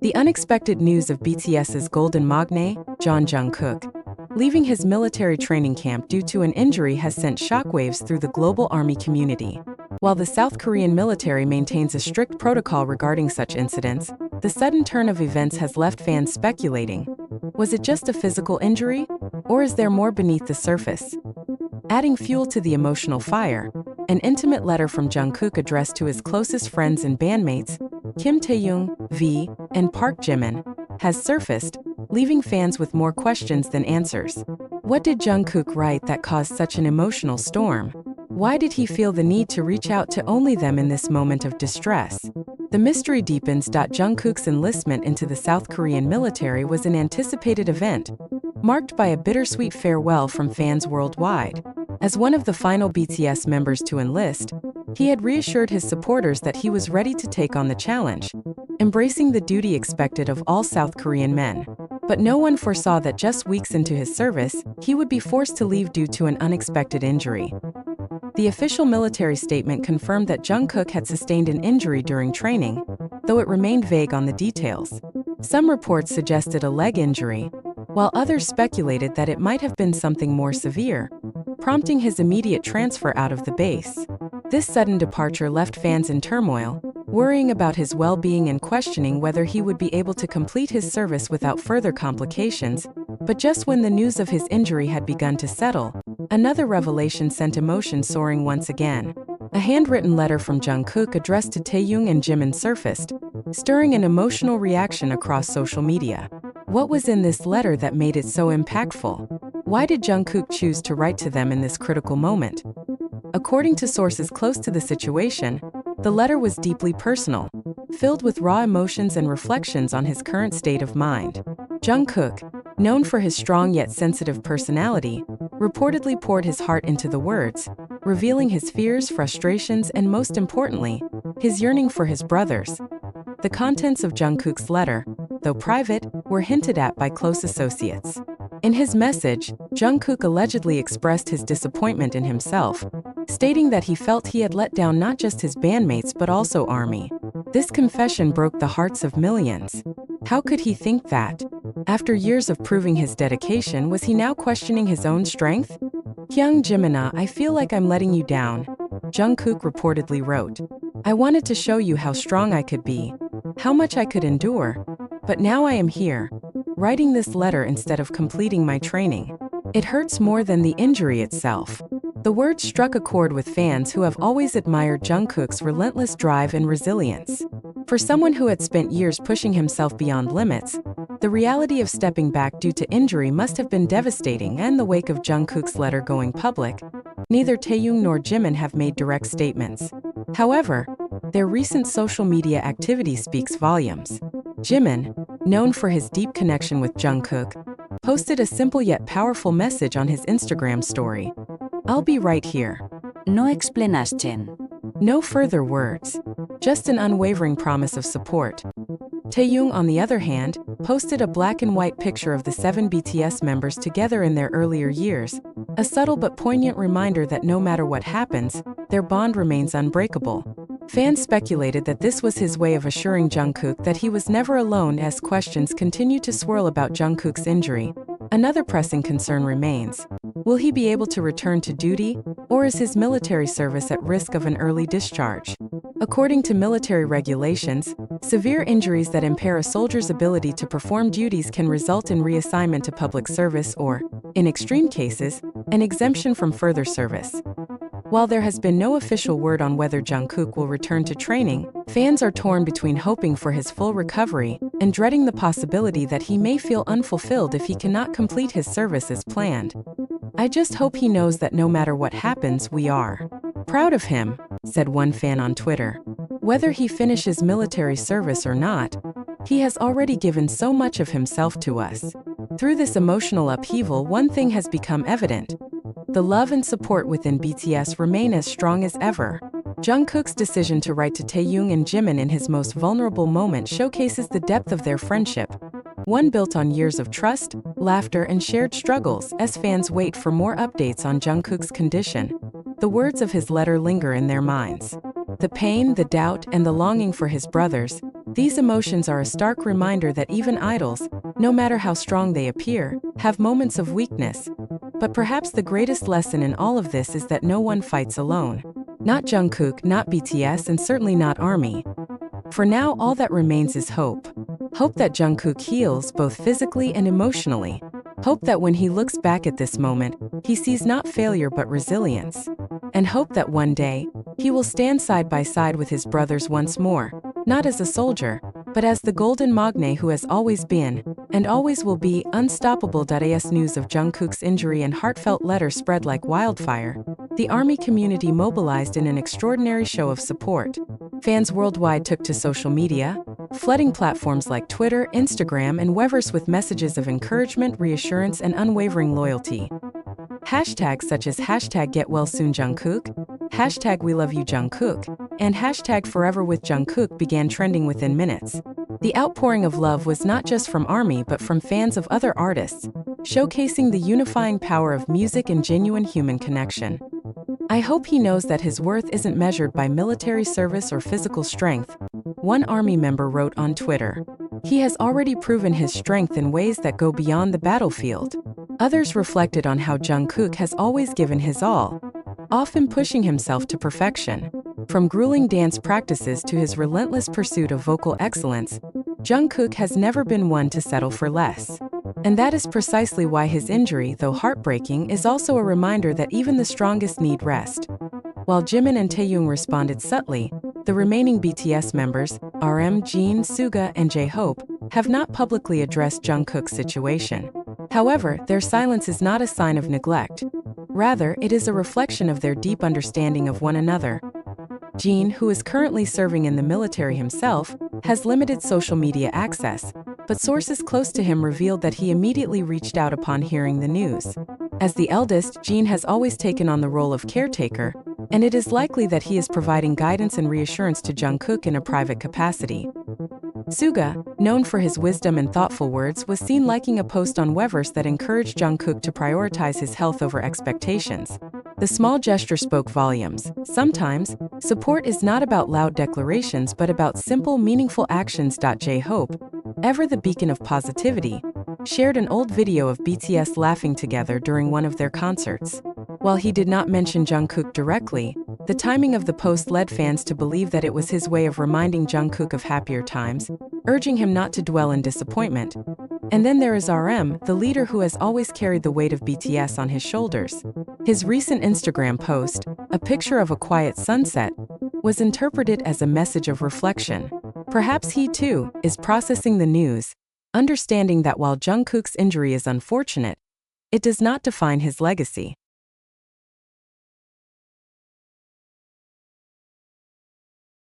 The unexpected news of BTS's golden magne, Jungkook, leaving his military training camp due to an injury has sent shockwaves through the global army community. While the South Korean military maintains a strict protocol regarding such incidents, the sudden turn of events has left fans speculating. Was it just a physical injury? Or is there more beneath the surface? Adding fuel to the emotional fire, an intimate letter from Jungkook addressed to his closest friends and bandmates, Kim Taehyung, V, and Park Jimin, has surfaced, leaving fans with more questions than answers. What did Jungkook write that caused such an emotional storm? Why did he feel the need to reach out to only them in this moment of distress? The mystery deepens. Jungkook's enlistment into the South Korean military was an anticipated event, marked by a bittersweet farewell from fans worldwide. As one of the final BTS members to enlist, he had reassured his supporters that he was ready to take on the challenge, embracing the duty expected of all South Korean men. But no one foresaw that just weeks into his service, he would be forced to leave due to an unexpected injury. The official military statement confirmed that Jungkook had sustained an injury during training, though it remained vague on the details. Some reports suggested a leg injury, while others speculated that it might have been something more severe, prompting his immediate transfer out of the base. This sudden departure left fans in turmoil, worrying about his well-being and questioning whether he would be able to complete his service without further complications. But just when the news of his injury had begun to settle, another revelation sent emotion soaring once again. A handwritten letter from Jungkook addressed to Taehyung and Jimin surfaced, stirring an emotional reaction across social media. What was in this letter that made it so impactful? Why did Jungkook choose to write to them in this critical moment? According to sources close to the situation, the letter was deeply personal, filled with raw emotions and reflections on his current state of mind. Jungkook, known for his strong yet sensitive personality, reportedly poured his heart into the words, revealing his fears, frustrations, and most importantly, his yearning for his brothers. The contents of Jungkook's letter, though private, were hinted at by close associates. In his message, Jungkook allegedly expressed his disappointment in himself, stating that he felt he had let down not just his bandmates but also ARMY. This confession broke the hearts of millions. How could he think that? After years of proving his dedication, was he now questioning his own strength? Taehyung Jimin, I feel like I'm letting you down, Jungkook reportedly wrote. I wanted to show you how strong I could be, how much I could endure, but now I am here, writing this letter instead of completing my training. It hurts more than the injury itself. The words struck a chord with fans who have always admired Jungkook's relentless drive and resilience. For someone who had spent years pushing himself beyond limits, the reality of stepping back due to injury must have been devastating. In the wake of Jungkook's letter going public, neither Taehyung nor Jimin have made direct statements. However, their recent social media activity speaks volumes. Jimin, known for his deep connection with Jungkook, posted a simple yet powerful message on his Instagram story. I'll be right here. No explanación. No further words. Just an unwavering promise of support. Taehyung, on the other hand, posted a black and white picture of the 7 BTS members together in their earlier years, a subtle but poignant reminder that no matter what happens, their bond remains unbreakable. Fans speculated that this was his way of assuring Jungkook that he was never alone. As questions continue to swirl about Jungkook's injury, another pressing concern remains. Will he be able to return to duty, or is his military service at risk of an early discharge? According to military regulations, severe injuries that impair a soldier's ability to perform duties can result in reassignment to public service or, in extreme cases, an exemption from further service. While there has been no official word on whether Jungkook will return to training, fans are torn between hoping for his full recovery and dreading the possibility that he may feel unfulfilled if he cannot complete his service as planned. I just hope he knows that no matter what happens, we are proud of him, said one fan on Twitter. Whether he finishes military service or not, he has already given so much of himself to us. Through this emotional upheaval, one thing has become evident. The love and support within BTS remain as strong as ever. Jungkook's decision to write to Taehyung and Jimin in his most vulnerable moment showcases the depth of their friendship, one built on years of trust, laughter, and shared struggles. As fans wait for more updates on Jungkook's condition, the words of his letter linger in their minds. The pain, the doubt, and the longing for his brothers, These emotions are a stark reminder that even idols, no matter how strong they appear, have moments of weakness. But perhaps the greatest lesson in all of this is that no one fights alone. Not Jungkook, not BTS, and certainly not ARMY. For now, all that remains is hope. Hope that Jungkook heals both physically and emotionally. Hope that when he looks back at this moment, he sees not failure but resilience. And hope that one day, he will stand side by side with his brothers once more, not as a soldier, but as the golden magne who has always been, and always will be, unstoppable. As news of Jungkook's injury and heartfelt letter spread like wildfire, the ARMY community mobilized in an extraordinary show of support. Fans worldwide took to social media, flooding platforms like Twitter, Instagram, and Weverse with messages of encouragement, reassurance, and unwavering loyalty. Hashtags such as #GetWellSoonJungkook, #WeLoveYouJungkook, and #ForeverWithJungkook began trending within minutes. The outpouring of love was not just from ARMY but from fans of other artists, showcasing the unifying power of music and genuine human connection. I hope he knows that his worth isn't measured by military service or physical strength, one ARMY member wrote on Twitter. He has already proven his strength in ways that go beyond the battlefield. Others reflected on how Jungkook has always given his all, often pushing himself to perfection. From grueling dance practices to his relentless pursuit of vocal excellence, Jungkook has never been one to settle for less. And that is precisely why his injury, though heartbreaking, is also a reminder that even the strongest need rest. While Jimin and Taehyung responded subtly, the remaining BTS members, RM, Jin, Suga, and J-Hope, have not publicly addressed Jungkook's situation. However, their silence is not a sign of neglect. Rather, it is a reflection of their deep understanding of one another. Jin, who is currently serving in the military himself, has limited social media access, but sources close to him revealed that he immediately reached out upon hearing the news. As the eldest, Jin has always taken on the role of caretaker, and it is likely that he is providing guidance and reassurance to Jungkook in a private capacity. Suga, known for his wisdom and thoughtful words, was seen liking a post on Weverse that encouraged Jungkook to prioritize his health over expectations. The small gesture spoke volumes. Sometimes, support is not about loud declarations but about simple, meaningful actions. J-Hope, ever the beacon of positivity, shared an old video of BTS laughing together during one of their concerts. While he did not mention Jungkook directly, the timing of the post led fans to believe that it was his way of reminding Jungkook of happier times, urging him not to dwell in disappointment. And then there is RM, the leader who has always carried the weight of BTS on his shoulders. His recent Instagram post, a picture of a quiet sunset, was interpreted as a message of reflection. Perhaps he too is processing the news, understanding that while Jungkook's injury is unfortunate, it does not define his legacy.